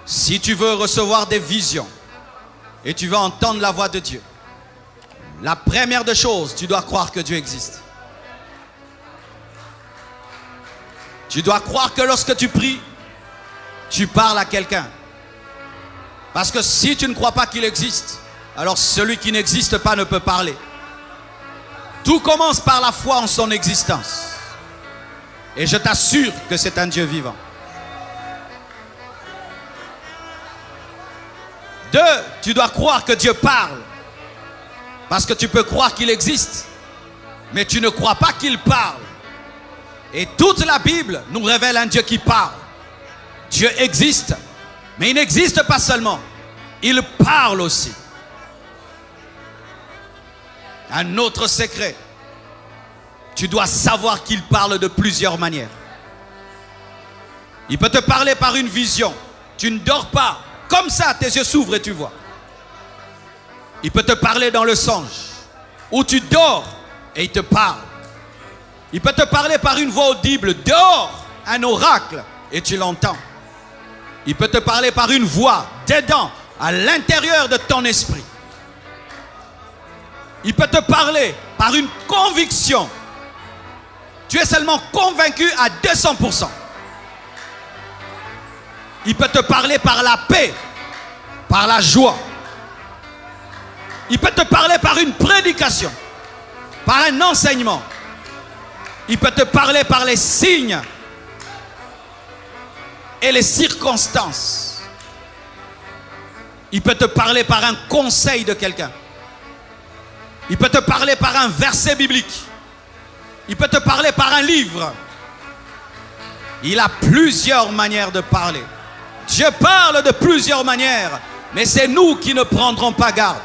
Si tu veux recevoir des visions et tu veux entendre la voix de Dieu, la première des choses, tu dois croire que Dieu existe. Tu dois croire que lorsque tu pries, tu parles à quelqu'un. Parce que si tu ne crois pas qu'il existe, alors celui qui n'existe pas ne peut parler. Tout commence par la foi en son existence. Et je t'assure que c'est un Dieu vivant. 2, tu dois croire que Dieu parle. Parce que tu peux croire qu'il existe, mais tu ne crois pas qu'il parle. Et toute la Bible nous révèle un Dieu qui parle. Dieu existe, mais il n'existe pas seulement. Il parle aussi. Un autre secret. Tu dois savoir qu'il parle de plusieurs manières. Il peut te parler par une vision. Tu ne dors pas. Comme ça, tes yeux s'ouvrent et tu vois. Il peut te parler dans le songe. Où tu dors et il te parle. Il peut te parler par une voix audible. Dehors, un oracle et tu l'entends. Il peut te parler par une voix dedans, à l'intérieur de ton esprit. Il peut te parler par une conviction. Tu es seulement convaincu à 200%. Il peut te parler par la paix, par la joie. Il peut te parler par une prédication, par un enseignement. Il peut te parler par les signes et les circonstances. Il peut te parler par un conseil de quelqu'un. Il peut te parler par un verset biblique. Il peut te parler par un livre. Il a plusieurs manières de parler. Dieu parle de plusieurs manières, mais c'est nous qui ne prendrons pas garde.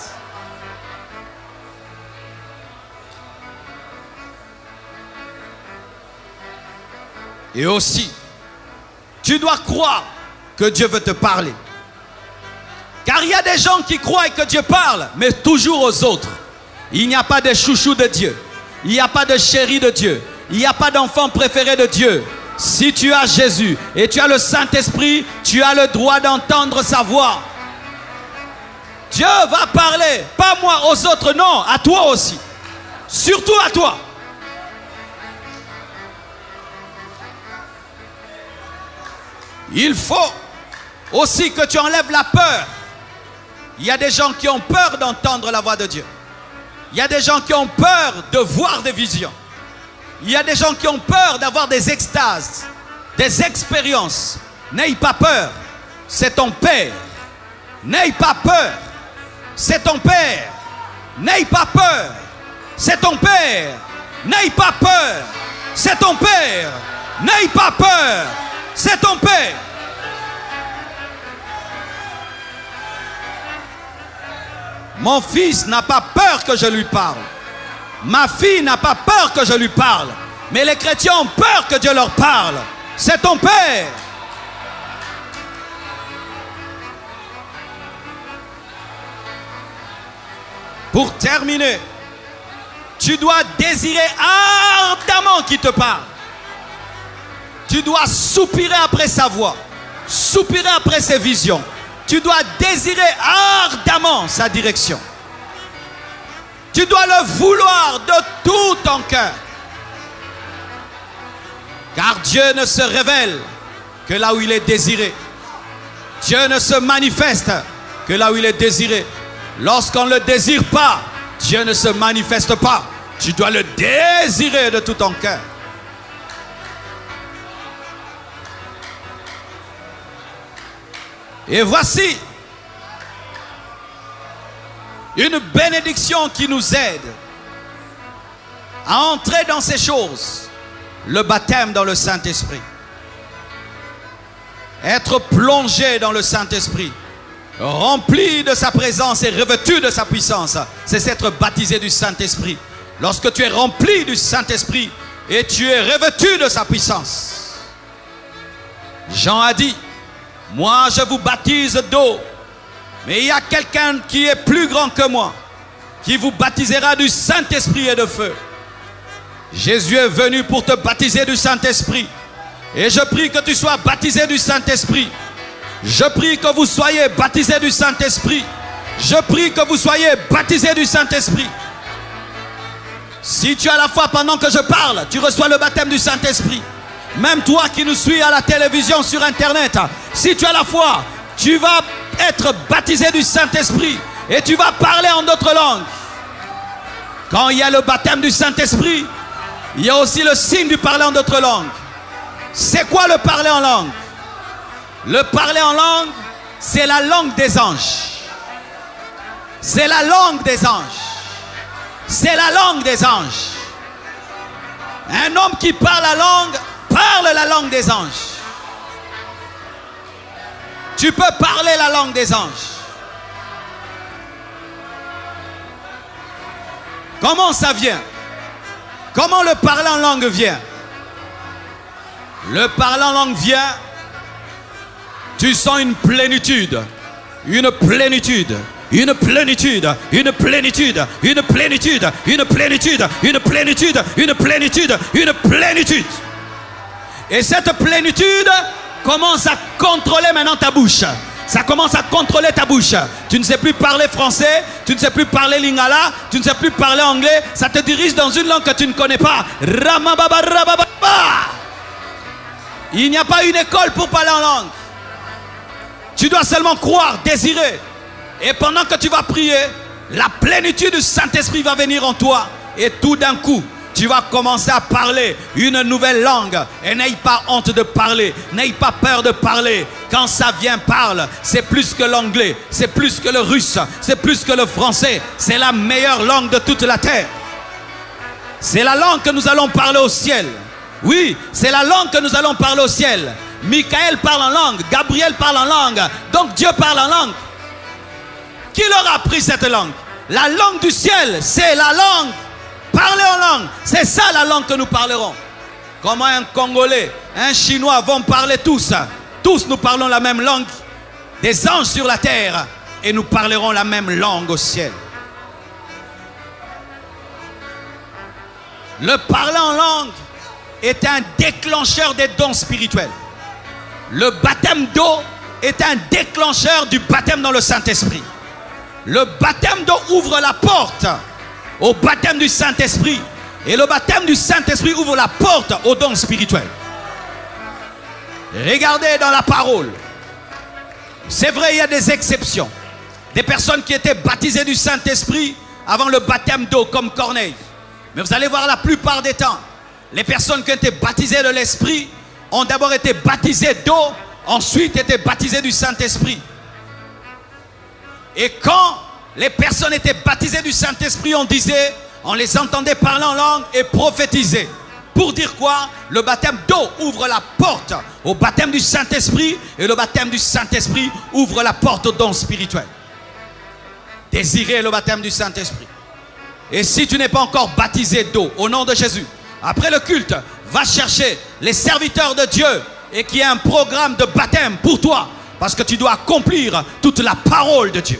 Et aussi, tu dois croire que Dieu veut te parler. Car il y a des gens qui croient que Dieu parle, mais toujours aux autres. Il n'y a pas de chouchou de Dieu. Il n'y a pas de chéri de Dieu. Il n'y a pas d'enfant préféré de Dieu. Si tu as Jésus et tu as le Saint-Esprit, tu as le droit d'entendre sa voix. Dieu va parler, pas moi aux autres, non, à toi aussi. Surtout à toi. Il faut aussi que tu enlèves la peur. Il y a des gens qui ont peur d'entendre la voix de Dieu. Il y a des gens qui ont peur de voir des visions. Il y a des gens qui ont peur d'avoir des extases, des expériences. N'aie pas peur, c'est ton Père. N'aie pas peur, c'est ton Père. N'aie pas peur, c'est ton Père. N'aie pas peur, c'est ton Père. N'aie pas peur, c'est ton Père. Mon fils n'a pas peur que je lui parle. Ma fille n'a pas peur que je lui parle. Mais les chrétiens ont peur que Dieu leur parle. C'est ton Père. Pour terminer, tu dois désirer ardemment qu'il te parle. Tu dois soupirer après sa voix, soupirer après ses visions. Tu dois désirer ardemment sa direction. Tu dois le vouloir de tout ton cœur. Car Dieu ne se révèle que là où il est désiré. Dieu ne se manifeste que là où il est désiré. Lorsqu'on ne le désire pas, Dieu ne se manifeste pas. Tu dois le désirer de tout ton cœur. Et voici une bénédiction qui nous aide à entrer dans ces choses. Le baptême dans le Saint-Esprit. Être plongé dans le Saint-Esprit. Rempli de sa présence et revêtu de sa puissance. C'est être baptisé du Saint-Esprit. Lorsque tu es rempli du Saint-Esprit et tu es revêtu de sa puissance. Jean a dit: moi je vous baptise d'eau, mais il y a quelqu'un qui est plus grand que moi, qui vous baptisera du Saint-Esprit et de feu. Jésus est venu pour te baptiser du Saint-Esprit. Et je prie que tu sois baptisé du Saint-Esprit. Je prie que vous soyez baptisés du Saint-Esprit. Je prie que vous soyez baptisés du Saint-Esprit. Si tu as la foi pendant que je parle, tu reçois le baptême du Saint-Esprit. Même toi qui nous suis à la télévision, sur Internet, si tu as la foi, tu vas être baptisé du Saint-Esprit et tu vas parler en d'autres langues. Quand il y a le baptême du Saint-Esprit, il y a aussi le signe du parler en d'autres langues. C'est quoi le parler en langue? Le parler en langue, c'est la langue des anges. C'est la langue des anges. C'est la langue des anges. Un homme qui parle la langue des anges. Tu peux parler la langue des anges. Comment ça vient? Comment le parler en langue vient? Le parler en langue vient, tu sens une plénitude, une plénitude, une plénitude, une plénitude, une plénitude, une plénitude, une plénitude, une plénitude, une plénitude. Et cette plénitude commence à contrôler maintenant ta bouche. Ça commence à contrôler ta bouche. Tu ne sais plus parler français, tu ne sais plus parler lingala, tu ne sais plus parler anglais. Ça te dirige dans une langue que tu ne connais pas. Ramababa, rabababa. Il n'y a pas une école pour parler en langue. Tu dois seulement croire, désirer. Et pendant que tu vas prier, la plénitude du Saint-Esprit va venir en toi. Et tout d'un coup, tu vas commencer à parler une nouvelle langue. Et n'aie pas honte de parler. N'aie pas peur de parler. Quand ça vient, parle. C'est plus que l'anglais. C'est plus que le russe. C'est plus que le français. C'est la meilleure langue de toute la terre. C'est la langue que nous allons parler au ciel. Oui, c'est la langue que nous allons parler au ciel. Michael parle en langue. Gabriel parle en langue. Donc Dieu parle en langue. Qui leur a appris cette langue? La langue du ciel, c'est la langue. Parler en langue, c'est ça la langue que nous parlerons. Comment un Congolais, un Chinois vont parler tous. Tous nous parlons la même langue des anges sur la terre et nous parlerons la même langue au ciel. Le parler en langue est un déclencheur des dons spirituels. Le baptême d'eau est un déclencheur du baptême dans le Saint-Esprit. Le baptême d'eau ouvre la porte au baptême du Saint-Esprit. Et le baptême du Saint-Esprit ouvre la porte aux dons spirituels. Regardez dans la parole. C'est vrai, il y a des exceptions. Des personnes qui étaient baptisées du Saint-Esprit avant le baptême d'eau, comme Corneille. Mais vous allez voir, la plupart des temps, les personnes qui ont été baptisées de l'Esprit ont d'abord été baptisées d'eau, ensuite été baptisées du Saint-Esprit. Et quand les personnes étaient baptisées du Saint-Esprit, on les entendait parler en langue et prophétiser. Pour dire quoi? Le baptême d'eau ouvre la porte au baptême du Saint-Esprit et le baptême du Saint-Esprit ouvre la porte aux dons spirituels. Désirez le baptême du Saint-Esprit. Et si tu n'es pas encore baptisé d'eau, au nom de Jésus, après le culte, va chercher les serviteurs de Dieu et qu'il y ait un programme de baptême pour toi parce que tu dois accomplir toute la parole de Dieu.